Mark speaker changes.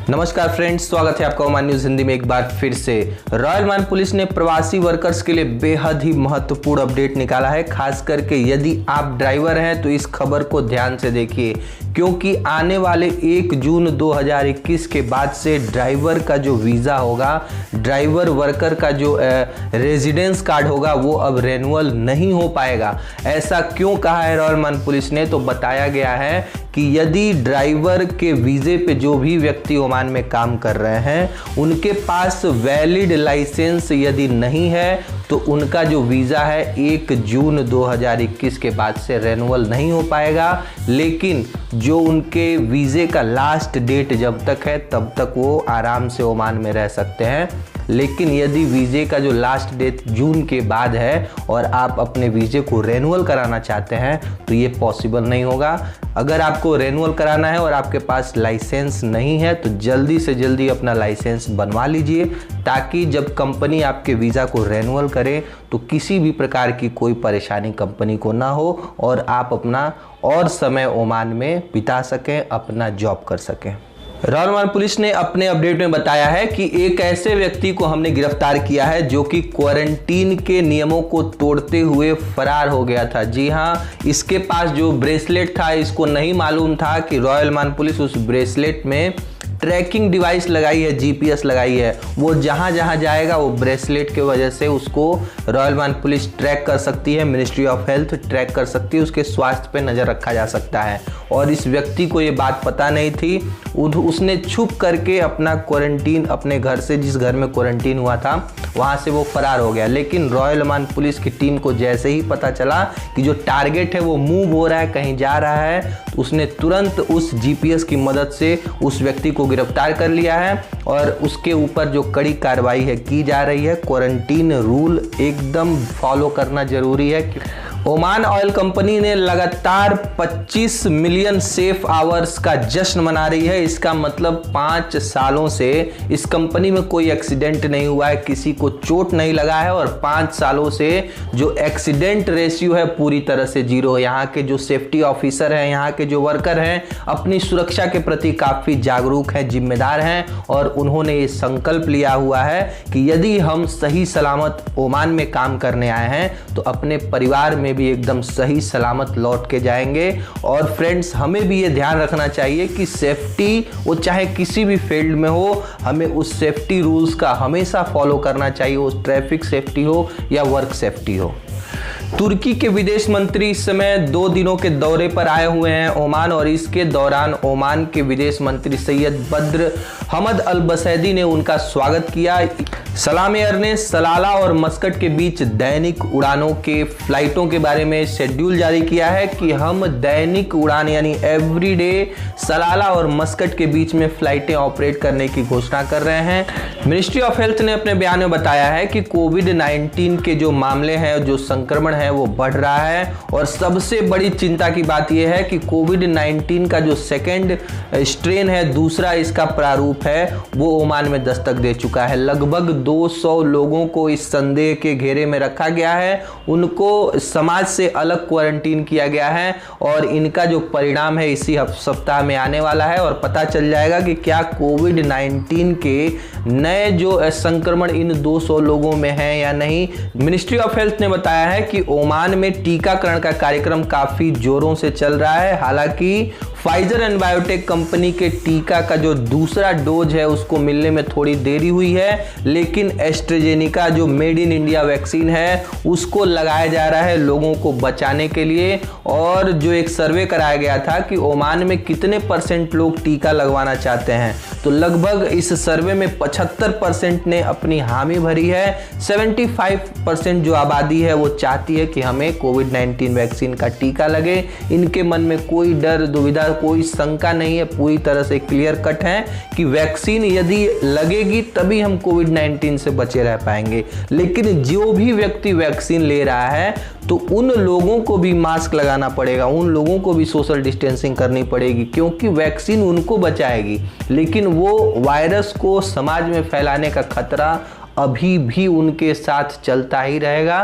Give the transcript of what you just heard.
Speaker 1: नमस्कार फ्रेंड्स, स्वागत है आपका ओमान न्यूज हिंदी में एक बार फिर से। रॉयल ओमान पुलिस ने प्रवासी वर्कर्स के लिए बेहद ही महत्वपूर्ण अपडेट निकाला है। खास करके यदि आप ड्राइवर हैं तो इस खबर को ध्यान से देखिए, क्योंकि आने वाले 1 जून 2021 के बाद से ड्राइवर का जो वीज़ा होगा, ड्राइवर वर्कर का जो रेजिडेंस कार्ड होगा, वो अब रेन्युअल नहीं हो पाएगा। ऐसा क्यों कहा है रॉयल ओमान पुलिस ने? तो बताया गया है कि यदि ड्राइवर के वीज़े पे जो भी व्यक्ति ओमान में काम कर रहे हैं, उनके पास वैलिड लाइसेंस यदि नहीं है तो उनका जो वीज़ा है 1 जून 2021 के बाद से रेन्युअल नहीं हो पाएगा। लेकिन जो उनके वीज़े का लास्ट डेट जब तक है तब तक वो आराम से ओमान में रह सकते हैं। लेकिन यदि वीज़े का जो लास्ट डेट जून के बाद है और आप अपने वीज़े को रेन्युअल कराना चाहते हैं तो ये पॉसिबल नहीं होगा। अगर आपको रेन्युअल कराना है और आपके पास लाइसेंस नहीं है तो जल्दी से जल्दी अपना लाइसेंस बनवा लीजिए, ताकि जब कंपनी आपके वीज़ा को रेन्युअल करे तो किसी भी प्रकार की कोई परेशानी कंपनी को ना हो और आप अपना और समय ओमान में बिता सकें, अपना जॉब कर सकें। रॉयल ओमान पुलिस ने अपने अपडेट में बताया है कि एक ऐसे व्यक्ति को हमने गिरफ्तार किया है जो कि क्वारंटीन के नियमों को तोड़ते हुए फरार हो गया था। जी हां, इसके पास जो ब्रेसलेट था, इसको नहीं मालूम था कि रॉयल ओमान पुलिस उस ब्रेसलेट में ट्रैकिंग डिवाइस लगाई है, जीपीएस लगाई है। वो जहां जहां जाएगा वो ब्रेसलेट के वजह से उसको रॉयल ओमान पुलिस ट्रैक कर सकती है, मिनिस्ट्री ऑफ हेल्थ ट्रैक कर सकती है, उसके स्वास्थ्य पे नज़र रखा जा सकता है। और इस व्यक्ति को ये बात पता नहीं थी, उसने छुप करके अपना क्वारंटीन, अपने घर से, जिस घर में क्वारंटीन हुआ था वहाँ से वो फरार हो गया। लेकिन रॉयल ओमान पुलिस की टीम को जैसे ही पता चला कि जो टारगेट है वो मूव हो रहा है, कहीं जा रहा है, तो उसने तुरंत उस जीपीएस की मदद से उस व्यक्ति को गिरफ्तार कर लिया है और उसके ऊपर जो कड़ी कार्रवाई है की जा रही है। क्वारंटीन रूल एकदम फॉलो करना जरूरी है। ओमान ऑयल कंपनी ने लगातार 25 मिलियन सेफ आवर्स का जश्न मना रही है। इसका मतलब 5 सालों से इस कंपनी में कोई एक्सीडेंट नहीं हुआ है, किसी को चोट नहीं लगा है और 5 सालों से जो एक्सीडेंट रेशियो है पूरी तरह से जीरो है। यहाँ के जो सेफ्टी ऑफिसर हैं, यहाँ के जो वर्कर हैं, अपनी सुरक्षा के प्रति काफ़ी जागरूक हैं, जिम्मेदार हैं और उन्होंने ये संकल्प लिया हुआ है कि यदि हम सही सलामत ओमान में काम करने आए हैं तो अपने परिवार में भी एकदम सही सलामत लौट के जाएंगे। और फ्रेंड्स, हमें भी ये ध्यान रखना चाहिए कि सेफ्टी वो चाहे किसी भी फील्ड में हो, हमें उस सेफ्टी रूल्स का हमेशा फॉलो करना चाहिए, वो ट्रैफिक सेफ्टी हो या वर्क सेफ्टी हो। तुर्की के विदेश मंत्री इस समय 2 दिनों के दौरे पर आए हुए हैं ओमान, और इसके दौरान ओमान के विदेश मंत्री सैयद बद्र हमद अल बसैदी ने उनका स्वागत किया। सलाम एयर ने सलाला और मस्कट के बीच दैनिक उड़ानों के फ्लाइटों के बारे में शेड्यूल जारी किया है कि हम दैनिक उड़ान यानी एवरीडे सलाला और मस्कट के बीच में फ्लाइटें ऑपरेट करने की घोषणा कर रहे हैं। मिनिस्ट्री ऑफ हेल्थ ने अपने बयान में बताया है कि कोविड-19 के जो मामले हैं, जो संक्रमण है, वो बढ़ रहा है और सबसे बड़ी चिंता की बात यह है कि कोविड-19 का जो सेकेंड स्ट्रेन है, दूसरा इसका प्रारूप है, वो ओमान में दस्तक दे चुका है। लगभग 200 लोगों को इस संदेह के घेरे में रखा गया है, उनको समाज से अलग क्वारंटीन किया गया है और इनका जो परिणाम है इसी सप्ताह में आने वाला है और पता चल जाएगा कि क्या कोविड-19 के नए जो संक्रमण इन 200 लोगों में है या नहीं। मिनिस्ट्री ऑफ हेल्थ ने बताया है कि ओमान में टीकाकरण का कार्यक्रम काफी जोरों से चल रहा है। हालांकि फाइजर एंड बायोटेक कंपनी के टीका का जो दूसरा डोज है उसको मिलने में थोड़ी देरी हुई है, लेकिन एस्ट्राजेनेका जो मेड इन इंडिया वैक्सीन है उसको लगाया जा रहा है लोगों को बचाने के लिए। और जो एक सर्वे कराया गया था कि ओमान में कितने % लोग टीका लगवाना चाहते हैं, तो लगभग इस सर्वे में 75% ने अपनी हामी भरी है। 75% जो आबादी है वो चाहती है कि हमें कोविड-19 वैक्सीन का टीका लगे। इनके मन में कोई डर, दुविधा, कोई शंका नहीं है, पूरी तरह से क्लियर कट है कि वैक्सीन यदि लगेगी तभी हम कोविड-19 से बचे रह पाएंगे। लेकिन जो भी व्यक्ति वैक्सीन ले रहा है तो उन लोगों को भी मास्क लगाना पड़ेगा, उन लोगों को भी सोशल डिस्टेंसिंग करनी पड़ेगी, क्योंकि वैक्सीन उनको बचाएगी, लेकिन वो वायरस को समाज में फैलाने का खतरा अभी भी उनके साथ चलता ही रहेगा।